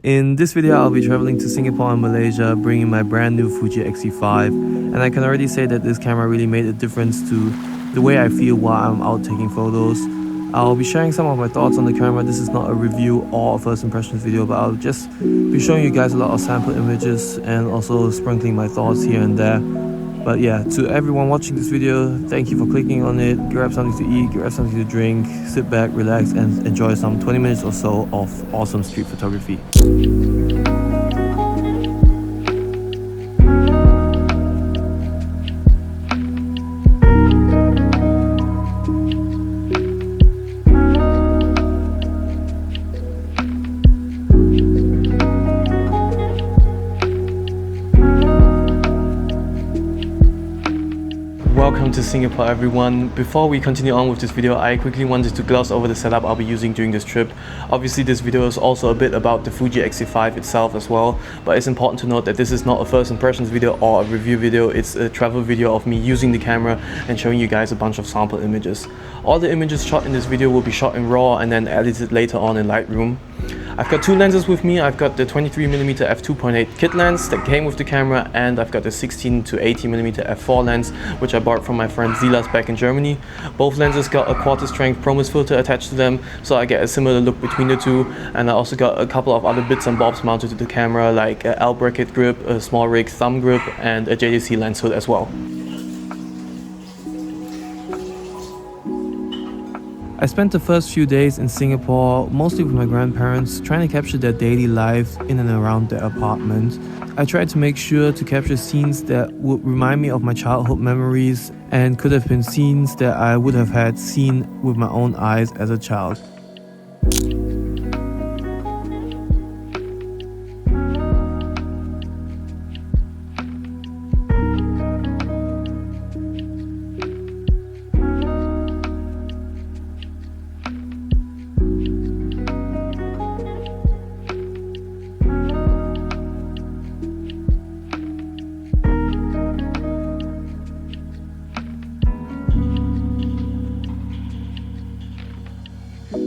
In this video, I'll be traveling to Singapore and Malaysia, bringing my brand new Fuji X-E5, and I can already say that this camera really made a difference to the way I feel while I'm out taking photos. I'll be sharing some of my thoughts on the camera. This is not a review or a first impressions video, but I'll just be showing you guys a lot of sample images and also sprinkling my thoughts here and there. But yeah, to everyone watching this video, thank you for clicking on it. Grab something to eat, grab something to drink, sit back, relax, and enjoy some 20 minutes or so of awesome street photography. Welcome to Singapore, everyone. Before we continue on with this video, I quickly wanted to gloss over the setup I'll be using during this trip. Obviously, this video is also a bit about the Fuji X-E5 itself as well, but it's important to note that this is not a first impressions video or a review video. It's a travel video of me using the camera and showing you guys a bunch of sample images. All the images shot in this video will be shot in RAW and then edited later on in Lightroom. I've got two lenses with me. I've got the 23mm f2.8 kit lens that came with the camera, and I've got the 16 to 80mm f4 lens, which I bought from my friend Zilas back in Germany. Both lenses got a quarter strength ProMIS filter attached to them, so I get a similar look between the two. And I also got a couple of other bits and bobs mounted to the camera, like a L bracket grip, a small rig thumb grip, and a JDC lens hood as well. I spent the first few days in Singapore, mostly with my grandparents, trying to capture their daily life in and around their apartment. I tried to make sure to capture scenes that would remind me of my childhood memories and could have been scenes that I would have had seen with my own eyes as a child.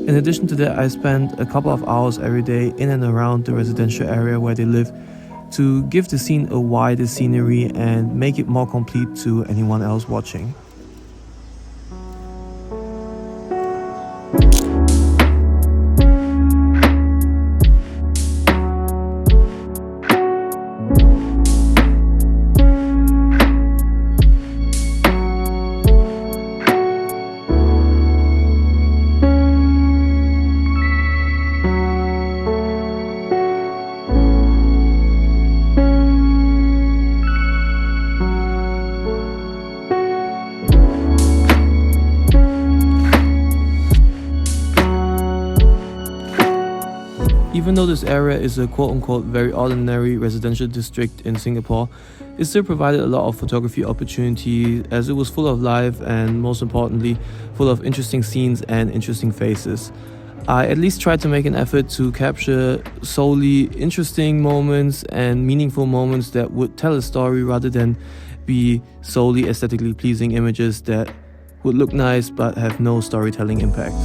In addition to that, I spent a couple of hours every day in and around the residential area where they live to give the scene a wider scenery and make it more complete to anyone else watching. Even though this area is a quote-unquote very ordinary residential district in Singapore, it still provided a lot of photography opportunity as it was full of life and, most importantly, full of interesting scenes and interesting faces. I at least tried to make an effort to capture solely interesting moments and meaningful moments that would tell a story rather than be solely aesthetically pleasing images that would look nice but have no storytelling impact.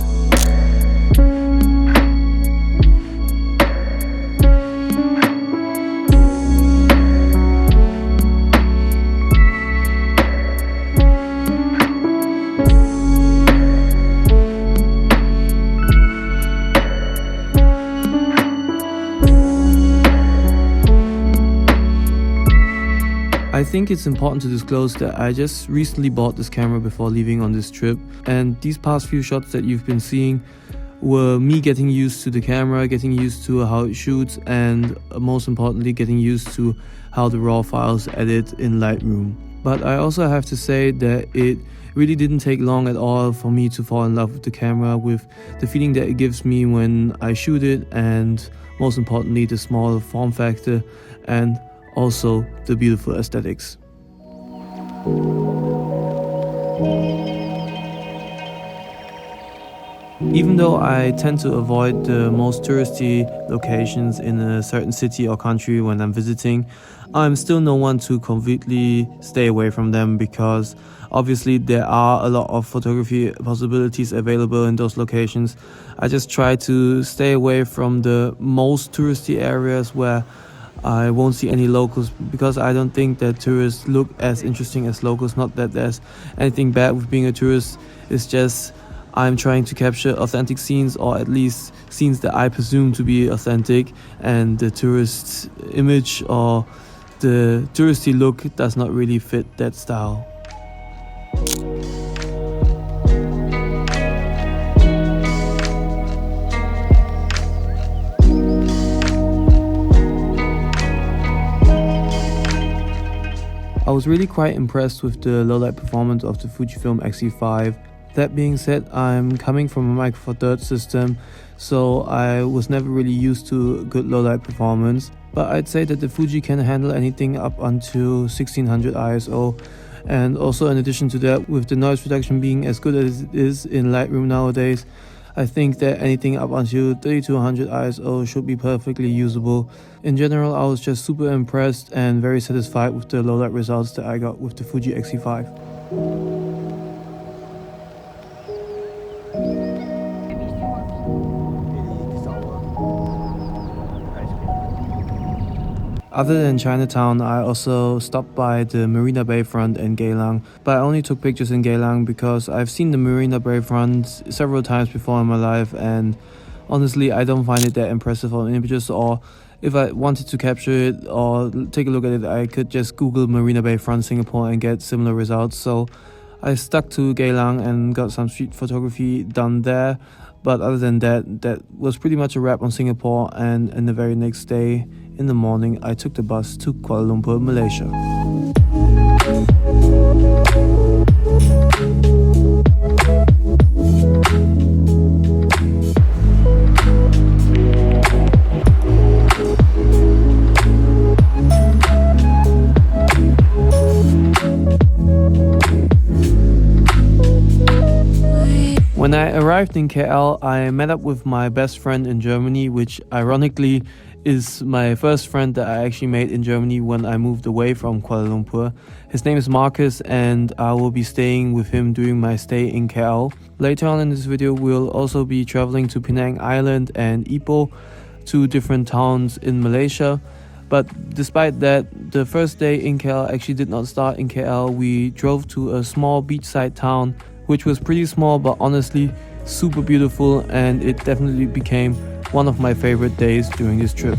I think it's important to disclose that I just recently bought this camera before leaving on this trip, and these past few shots that you've been seeing were me getting used to the camera, getting used to how it shoots, and most importantly getting used to how the raw files edit in Lightroom. But I also have to say that it really didn't take long at all for me to fall in love with the camera, with the feeling that it gives me when I shoot it, and most importantly the small form factor and also the beautiful aesthetics. Even though I tend to avoid the most touristy locations in a certain city or country when I'm visiting, I'm still no one to completely stay away from them, because obviously there are a lot of photography possibilities available in those locations. I just try to stay away from the most touristy areas where I won't see any locals, because I don't think that tourists look as interesting as locals. Not that there's anything bad with being a tourist, it's just I'm trying to capture authentic scenes, or at least scenes that I presume to be authentic, and the tourist image or the touristy look does not really fit that style. I was really quite impressed with the low-light performance of the Fujifilm X-E5. That being said, I'm coming from a Micro Four Thirds system, so I was never really used to good low-light performance. But I'd say that the Fuji can handle anything up until 1600 ISO. And also, in addition to that, with the noise reduction being as good as it is in Lightroom nowadays, I think that anything up until 3200 ISO should be perfectly usable. In general, I was just super impressed and very satisfied with the low-light results that I got with the Fuji X-E5. Other than Chinatown, I also stopped by the Marina Bay front in Geylang, but I only took pictures in Geylang because I've seen the Marina Bay front several times before in my life, and honestly I don't find it that impressive on images, or if I wanted to capture it or take a look at it, I could just Google Marina Bay front Singapore and get similar results. So I stuck to Geylang and got some street photography done there. But other than that, that was pretty much a wrap on Singapore, and the very next day in the morning I took the bus to Kuala Lumpur, Malaysia. When I arrived in KL, I met up with my best friend in Germany, which ironically is my first friend that I actually made in Germany when I moved away from Kuala Lumpur. His name is Marcus, and I will be staying with him during my stay in KL. Later on in this video, we'll also be traveling to Penang Island and Ipoh, two different towns in Malaysia. But despite that, the first day in KL actually did not start in KL. We drove to a small beachside town, which was pretty small but honestly super beautiful, and it definitely became one of my favorite days during this trip.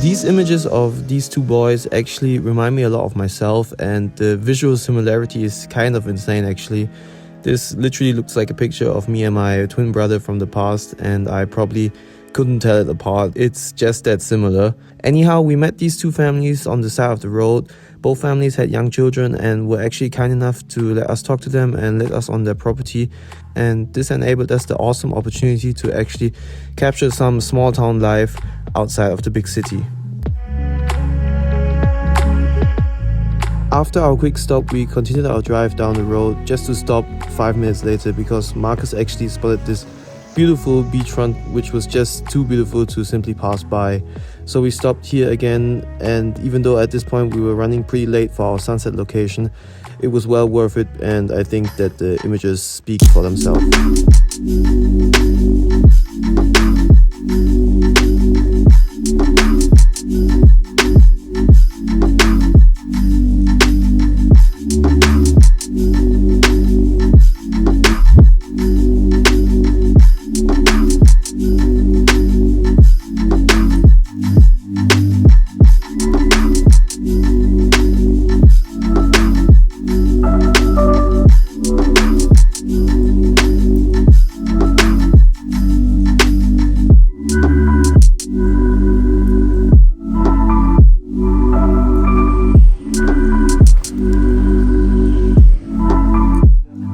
These images of these two boys actually remind me a lot of myself, and the visual similarity is kind of insane actually. This literally looks like a picture of me and my twin brother from the past, and I probably couldn't tell it apart. It's just that similar. Anyhow, we met these two families on the side of the road. Both families had young children and were actually kind enough to let us talk to them and let us on their property, and this enabled us the awesome opportunity to actually capture some small town life outside of the big city. After our quick stop, we continued our drive down the road just to stop 5 minutes later because Marcus actually spotted this beautiful beachfront which was just too beautiful to simply pass by. So we stopped here again, and even though at this point we were running pretty late for our sunset location, it was well worth it, and I think that the images speak for themselves.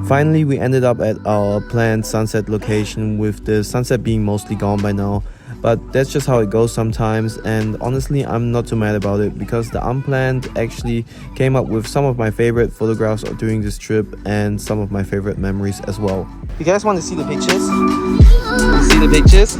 Finally, we ended up at our planned sunset location, with the sunset being mostly gone by now. But that's just how it goes sometimes, and honestly I'm not too mad about it, because the Unplanned actually came up with some of my favorite photographs during this trip and some of my favorite memories as well. You guys want to see the pictures? See the pictures?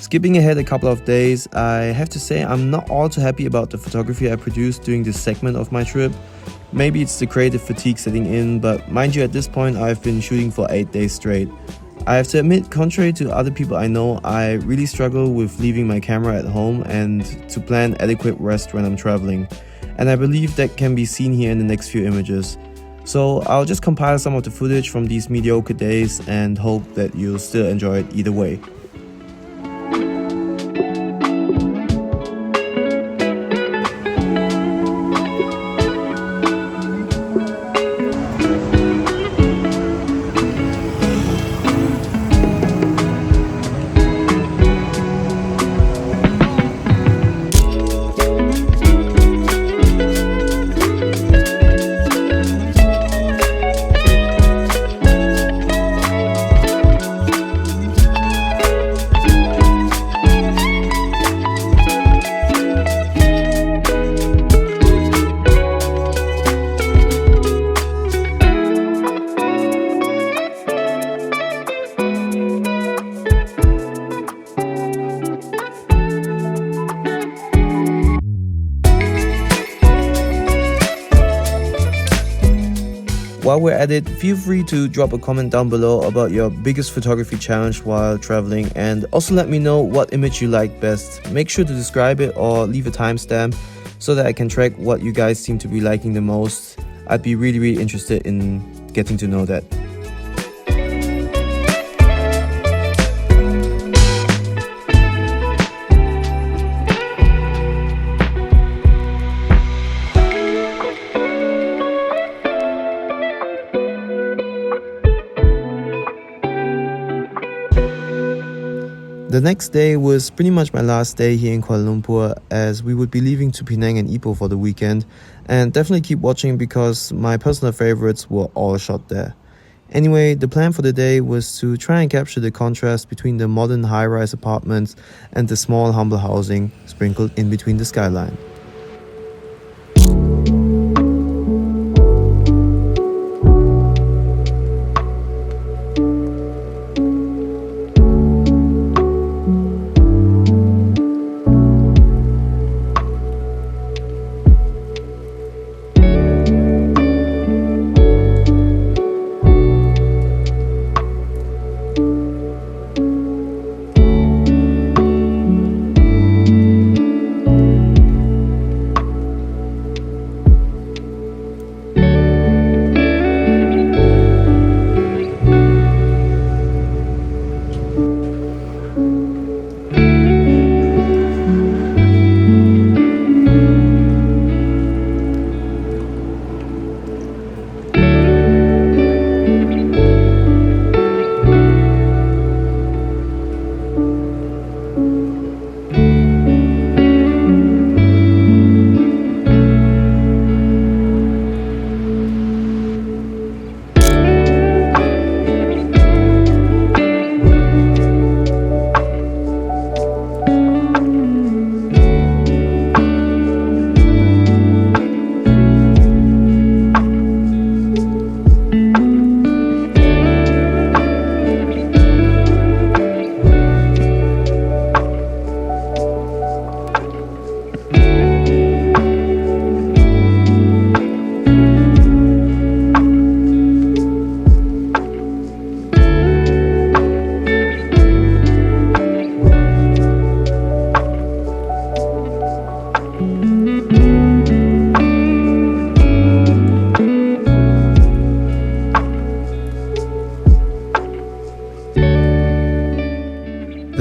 Skipping ahead a couple of days, I have to say I'm not all too happy about the photography I produced during this segment of my trip. Maybe it's the creative fatigue setting in, but mind you, at this point I've been shooting for 8 days straight. I have to admit, contrary to other people I know, I really struggle with leaving my camera at home and to plan adequate rest when I'm traveling. And I believe that can be seen here in the next few images. So I'll just compile some of the footage from these mediocre days and hope that you'll still enjoy it either way. While we're at it, feel free to drop a comment down below about your biggest photography challenge while traveling, and also let me know what image you like best. Make sure to describe it or leave a timestamp so that I can track what you guys seem to be liking the most. I'd be really interested in getting to know that. The next day was pretty much my last day here in Kuala Lumpur, as we would be leaving to Penang and Ipoh for the weekend, and definitely keep watching because my personal favorites were all shot there. Anyway, the plan for the day was to try and capture the contrast between the modern high-rise apartments and the small humble housing sprinkled in between the skyline.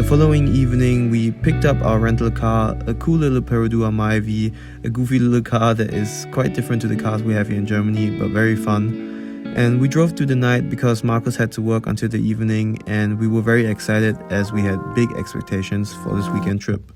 following evening, we picked up our rental car, a cool little Perodua Myvi, a goofy little car that is quite different to the cars we have here in Germany, but very fun. And we drove through the night because Marcus had to work until the evening, and we were very excited as we had big expectations for this weekend trip.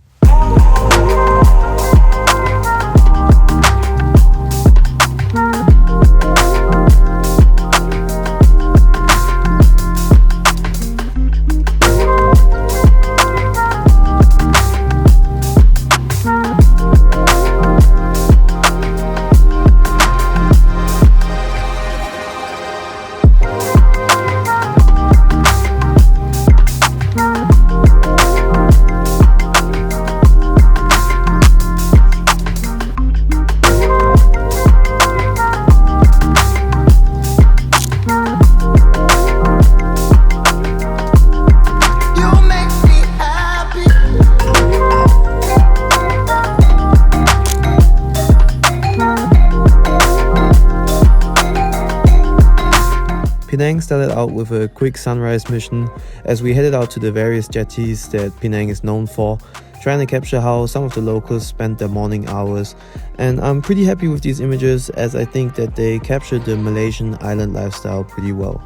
Penang started out with a quick sunrise mission as we headed out to the various jetties that Penang is known for, trying to capture how some of the locals spent their morning hours. And I'm pretty happy with these images as I think that they captured the Malaysian island lifestyle pretty well.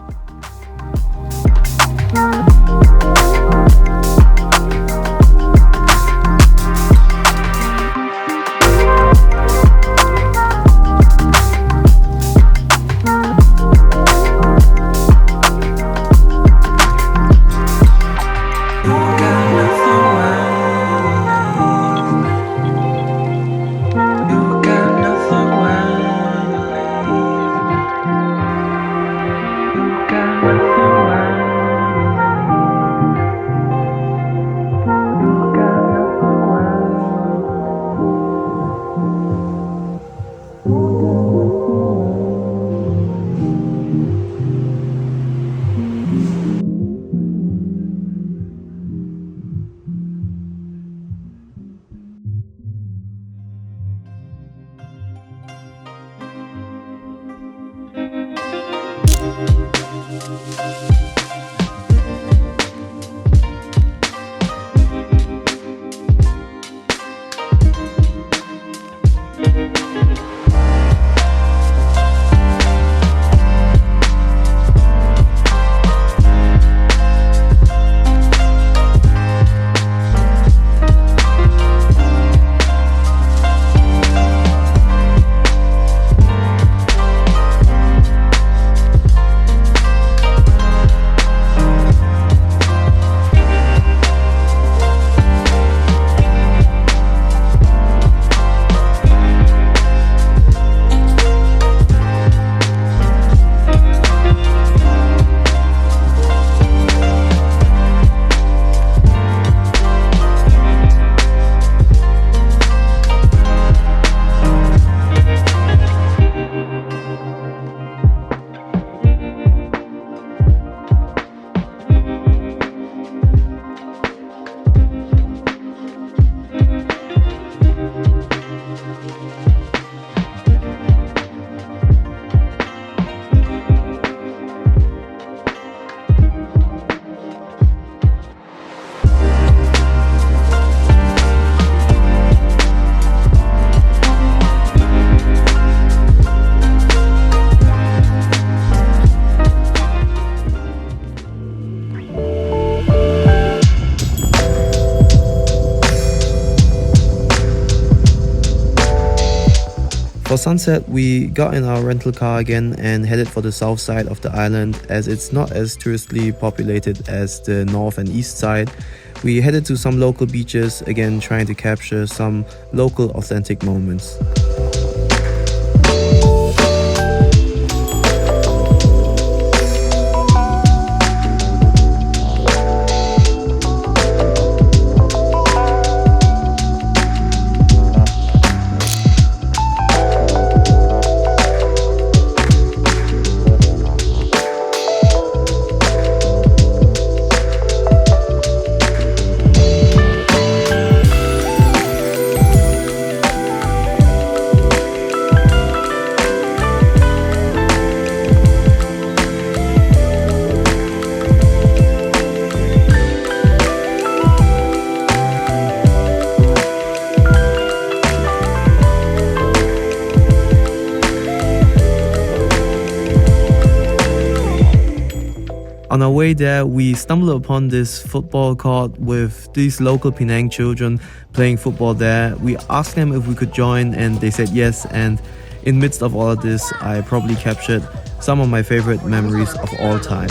For sunset, we got in our rental car again and headed for the south side of the island as it's not as touristically populated as the north and east side. We headed to some local beaches, again trying to capture some local authentic moments. On our way there, we stumbled upon this football court with these local Penang children playing football there. We asked them if we could join and they said yes, and in midst of all of this, I probably captured some of my favorite memories of all time.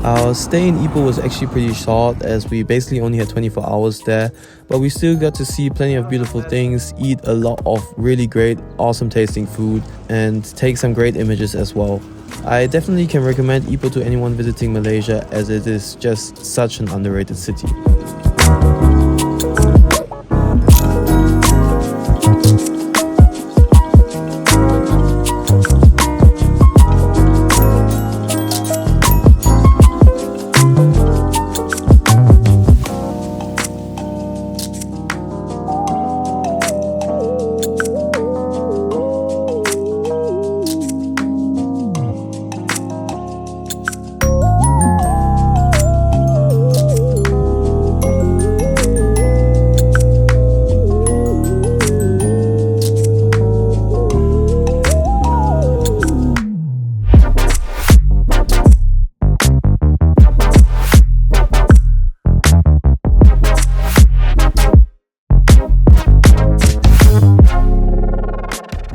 Our stay in Ipoh was actually pretty short, as we basically only had 24 hours there, but we still got to see plenty of beautiful things, eat a lot of really great, awesome tasting food, and take some great images as well. I definitely can recommend Ipoh to anyone visiting Malaysia, as it is just such an underrated city.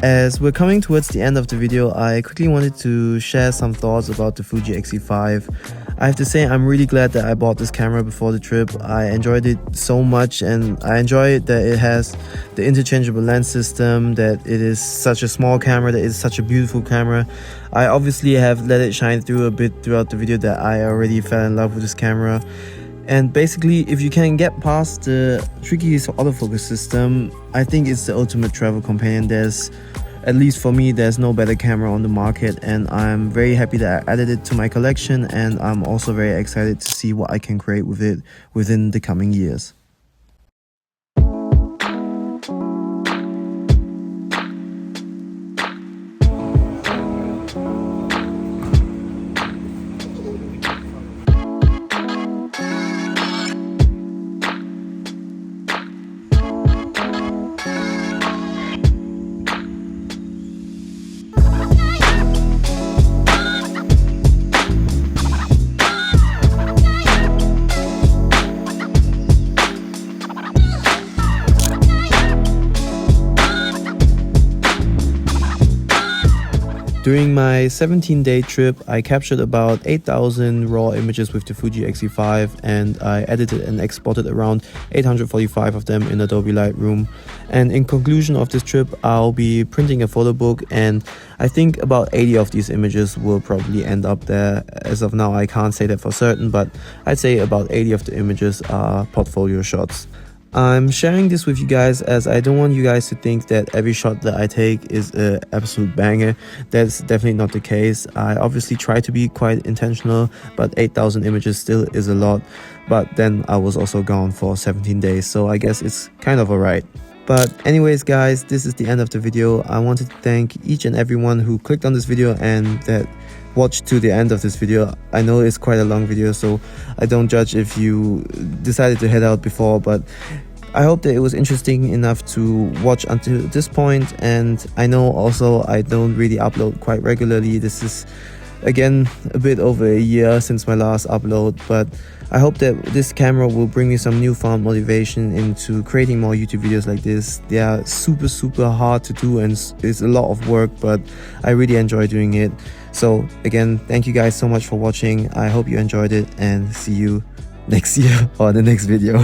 As we're coming towards the end of the video, I quickly wanted to share some thoughts about the Fuji X-E5. I have to say I'm really glad that I bought this camera before the trip. I enjoyed it so much, and I enjoy it that it has the interchangeable lens system, that it is such a small camera, that it is such a beautiful camera. I obviously have let it shine through a bit throughout the video that I already fell in love with this camera. And basically, if you can get past the tricky autofocus system, I think it's the ultimate travel companion. At least for me, there's no better camera on the market, and I'm very happy that I added it to my collection, and I'm also very excited to see what I can create with it within the coming years. During my 17-day trip, I captured about 8,000 raw images with the Fuji X-E5, and I edited and exported around 845 of them in Adobe Lightroom. And in conclusion of this trip, I'll be printing a photo book, and I think about 80 of these images will probably end up there. As of now, I can't say that for certain, but I'd say about 80 of the images are portfolio shots. I'm sharing this with you guys as I don't want you guys to think that every shot that I take is an absolute banger. That's definitely not the case. I obviously try to be quite intentional, but 8,000 images still is a lot. But then I was also gone for 17 days, so I guess it's kind of alright. But anyways guys, this is the end of the video. I wanted to thank each and everyone who clicked on this video and that watched to the end of this video. I know it's quite a long video, so I don't judge if you decided to head out before, but I hope that it was interesting enough to watch until this point. And I know also I don't really upload quite regularly. This is again a bit over a year since my last upload, but I hope that this camera will bring me some newfound motivation into creating more YouTube videos like this. They are super hard to do and it's a lot of work, but I really enjoy doing it. So again, thank you guys so much for watching. I hope you enjoyed it and see you next year or the next video.